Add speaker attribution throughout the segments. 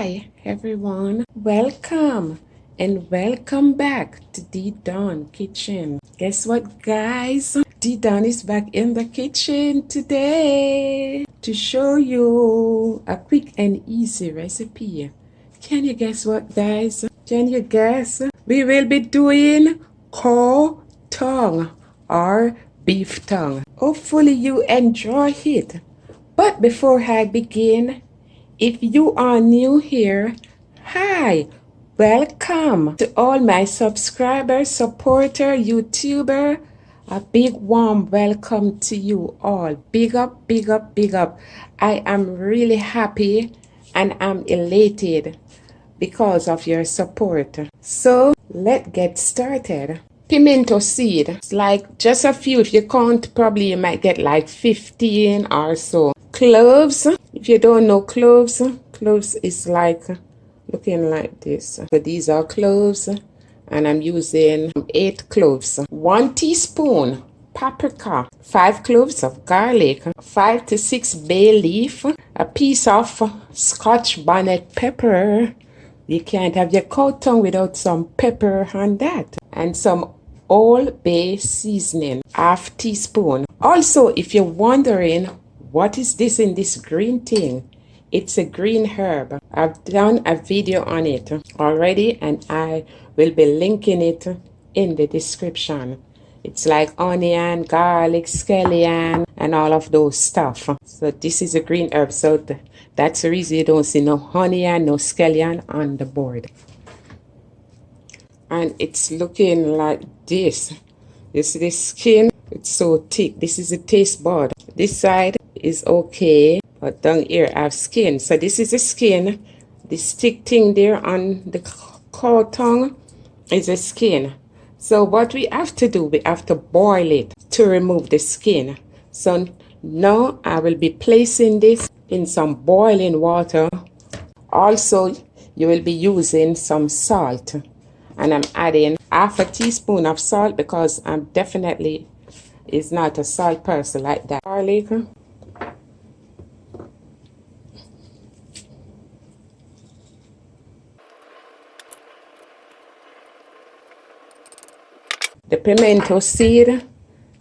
Speaker 1: Hi everyone, welcome and welcome back to D Dawn Kitchen. Guess what, guys? D Dawn is back in the kitchen today to show you a quick and easy recipe. Can you guess what, guys? Can you guess? We will be doing cow tongue or beef tongue. Hopefully you enjoy it. But before I begin, if you are new here, hi, welcome to all my subscribers, supporter, YouTuber. A big warm welcome to you all. Big up, big up, big up. I am really happy and I'm elated because of your support. So let's get started. Pimento seed, it's like just a few. If you count, probably you might get like 15 or so. Cloves, if you don't know cloves, cloves is like looking like this. So these are cloves and I'm using 8 cloves. 1 teaspoon paprika, 5 cloves of garlic, 5 to 6 bay leaf, a piece of Scotch bonnet pepper. You can't have your cow tongue without some pepper on that. And some Old Bay seasoning, half teaspoon. Also, if you're wondering, what is this in this green thing? It's a green herb. I've done a video on it already and I will be linking it in the description. It's like onion, garlic, scallion, and all of those stuff. So this is a green herb. So that's the reason you don't see no onion, no scallion on the board. And it's looking like this. You see the skin? It's so thick. This is the taste bud. This side is okay, but down here I have skin. So this is the skin. This thick thing there on the cow tongue is the skin. So what we have to do, we have to boil it to remove the skin. So now I will be placing this in some boiling water. Also, you will be using some salt. And I'm adding half a teaspoon of salt because I'm definitely is not a salt person like that. Garlic. The pimento seed,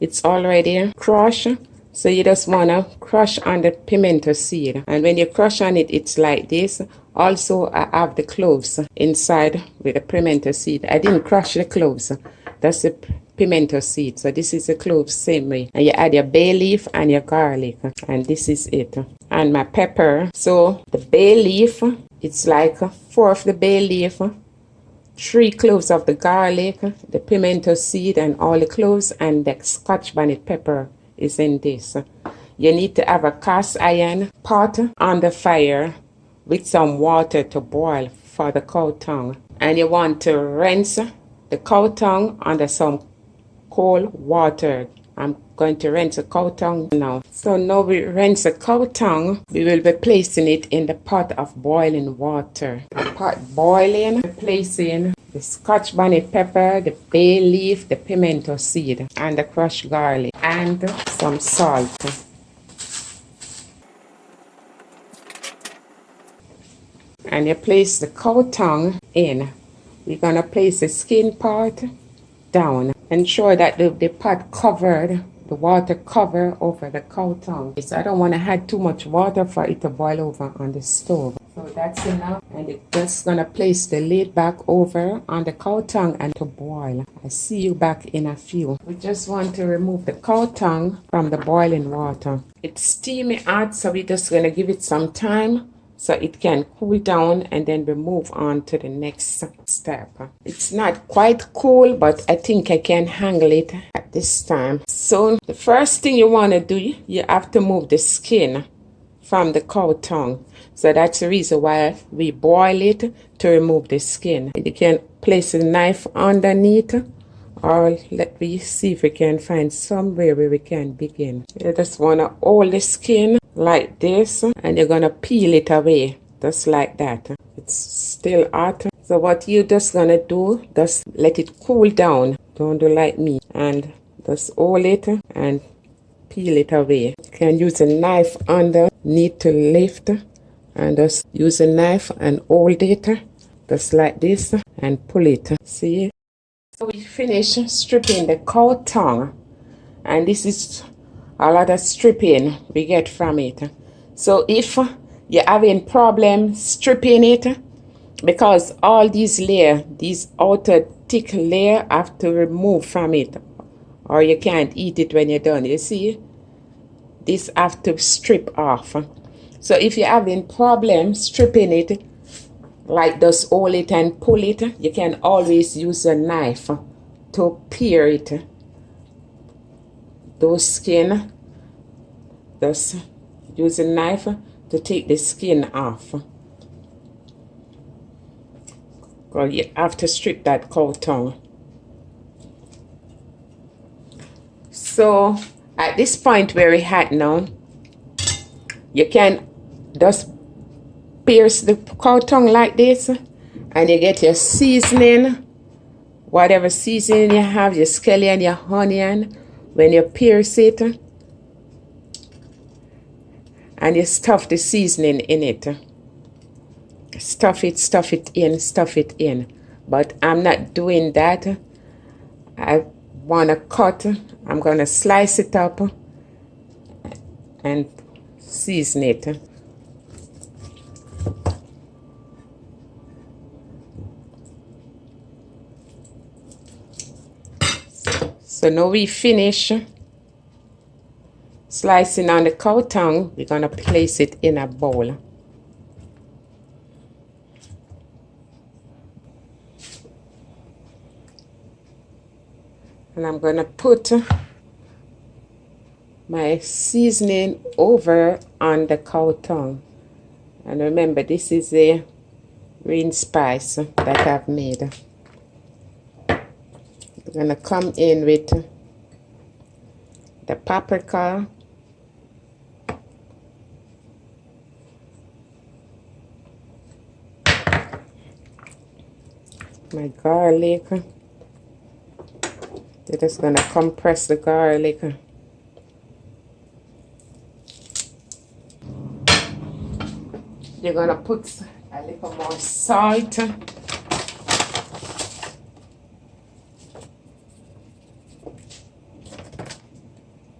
Speaker 1: it's already crushed. So you just want to crush on the pimento seed. And when you crush on it, it's like this. Also, I have the cloves inside with the pimento seed. I didn't crush the cloves. That's the pimento seed. So this is the cloves, same way. And you add your bay leaf and your garlic. And this is it. And my pepper. So the bay leaf, it's like 4 of the bay leaf, 3 cloves of the garlic, the pimento seed and all the cloves, and the Scotch bonnet pepper is in this. You need to have a cast iron pot on the fire with some water to boil for the cow tongue. And you want to rinse the cow tongue under some cold water. I'm going to rinse the cow tongue now. So now we rinse the cow tongue. We will be placing it in the pot of boiling water. The pot boiling, placing the Scotch bonnet pepper, the bay leaf, the pimento seed, and the crushed garlic, and some salt. And you place the cow tongue in. We're going to place the skin part down. Ensure that the pot covered, the water cover over the cow tongue. So I don't want to add too much water for it to boil over on the stove. So that's enough. And it's just going to place the lid back over on the cow tongue and to boil. I'll see you back in a few. We just want to remove the cow tongue from the boiling water. It's steamy hot, so we're just going to give it some time so it can cool down, and then we move on to the next step. It's not quite cool, but I think I can handle it at this time. So the first thing you want to do, you have to move the skin from the cow tongue. So that's the reason why we boil it, to remove the skin. You can place a knife underneath, or let me see if we can find somewhere where we can begin. You just want to hold the skin like this, and you're going to peel it away just like that. It's still hot, so what you just going to do, just let it cool down. Don't do like me, and just hold it and peel it away. You can use a knife underneath to lift and just use a knife and hold it just like this and pull it. See? So we finish stripping the cow tongue, and this is a lot of stripping we get from it. So if you're having problem stripping it, because all these layer, these outer thick layer have to remove from it, or you can't eat it when you're done. You see? This have to strip off. So if you're having problem stripping it, like just hold it and pull it, you can always use a knife to peel it. Those skin, just use a knife to take the skin off. Well, you have to strip that cow tongue. So at this point where we're at now, you can just pierce the cow tongue like this, and you get your seasoning, whatever seasoning you have, your scallion, your onion. When you pierce it, and you stuff the seasoning in it. Stuff it in. But I'm not doing that. I want to cut. I'm going to slice it up and season it. So now we finish slicing on the cow tongue. We're going to place it in a bowl. And I'm going to put my seasoning over on the cow tongue. And remember, this is a green spice that I've made. I'm going to come in with the paprika, my garlic. They're just going to compress the garlic. You're going to put a little more salt.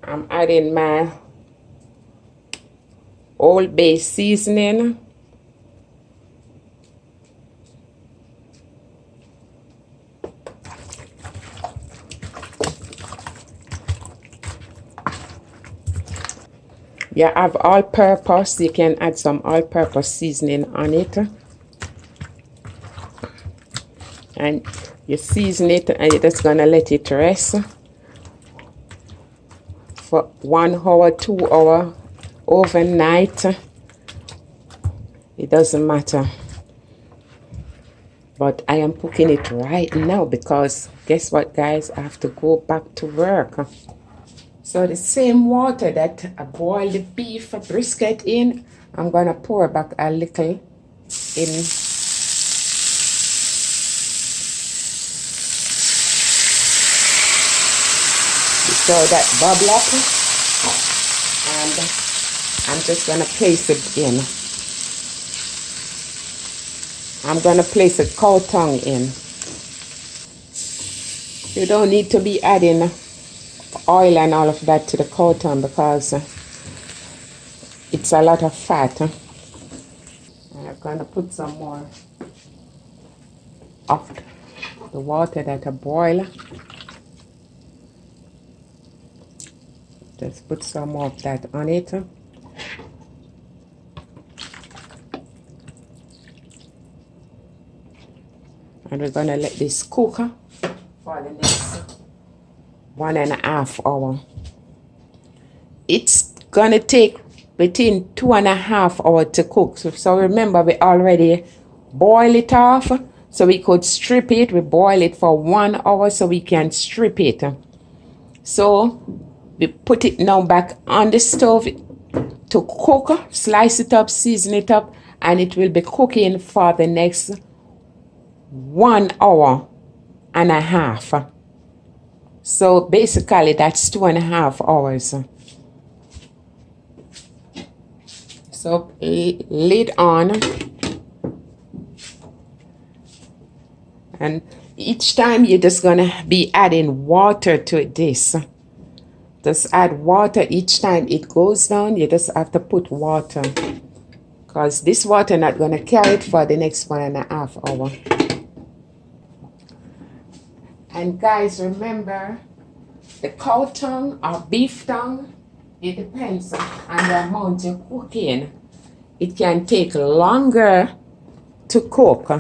Speaker 1: I'm adding my Old Bay seasoning. You have all-purpose. You can add some all-purpose seasoning on it. And you season it, and you're just going to let it rest for 1 hour, 2 hours, overnight. It doesn't matter. But I am cooking it right now because guess what, guys? I have to go back to work. So the same water that I boiled the beef brisket in, I'm going to pour back a little in. So that bubble up, and I'm just going to place it in. I'm going to place a cow tongue in. You don't need to be adding oil and all of that to the cow tongue because it's a lot of fat. And I'm going to put some more of the water that I boil. Just put some more of that on it. And we're going to let this cook for the next 1.5 hours. It's going to take between 2.5 hours to cook. So remember, we already boil it off so we could strip it. We boil it for 1 hour so we can strip it. So we put it now back on the stove to cook, slice it up, season it up, and it will be cooking for the next 1.5 hours. So basically that's 2.5 hours. So So lid on, and each time you're just gonna be adding water to this. Just add water each time it goes down. You just have to put water, because this water not gonna carry it for the next 1.5 hours. And guys, remember, the cow tongue or beef tongue, it depends on the amount you're cooking. It can take longer to cook.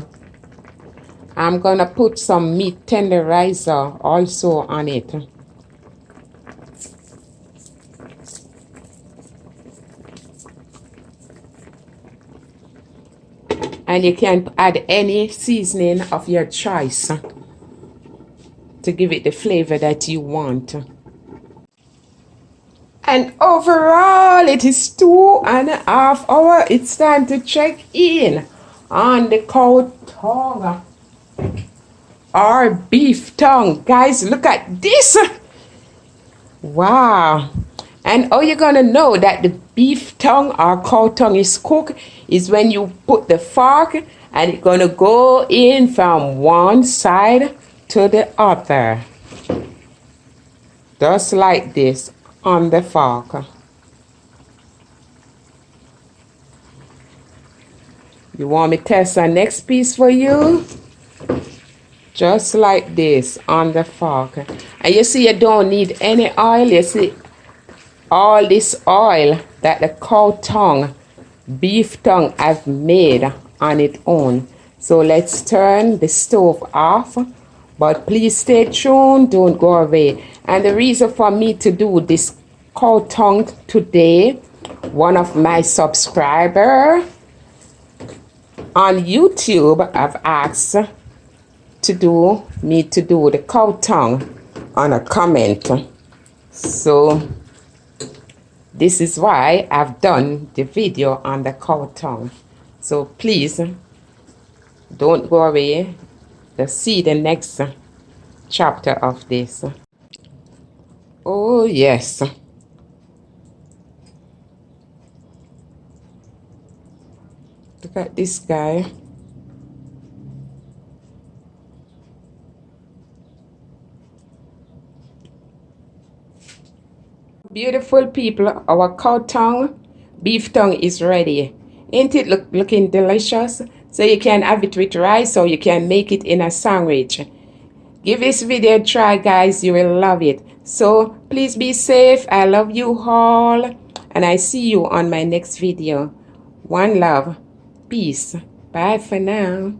Speaker 1: I'm gonna put some meat tenderizer also on it. And you can add any seasoning of your choice to give it the flavor that you want. And overall, it is 2.5 hours. It's time to check in on the cow tongue or beef tongue. Guys, look at this. Wow. And how you're gonna know that the beef tongue or cow tongue is cooked is when you put the fork and it's gonna go in from one side to the other. Just like this on the fork. You want me to test the next piece for you? Just like this on the fork. And you see, you don't need any oil. You see all this oil that the cow tongue, beef tongue have made on its own. So let's turn the stove off. But please stay tuned, don't go away. And the reason for me to do this cow tongue today, one of my subscribers on YouTube have asked to do the cow tongue on a comment. So this is why I've done the video on the cow tongue. So please don't go away. Let's see the next chapter of this. Oh yes. Look at this guy. Beautiful people, our cow tongue, beef tongue is ready. Ain't it looking delicious? So you can have it with rice or you can make it in a sandwich. Give this video a try, guys. You will love it. So please be safe. I love you all. And I see you on my next video. One love. Peace. Bye for now.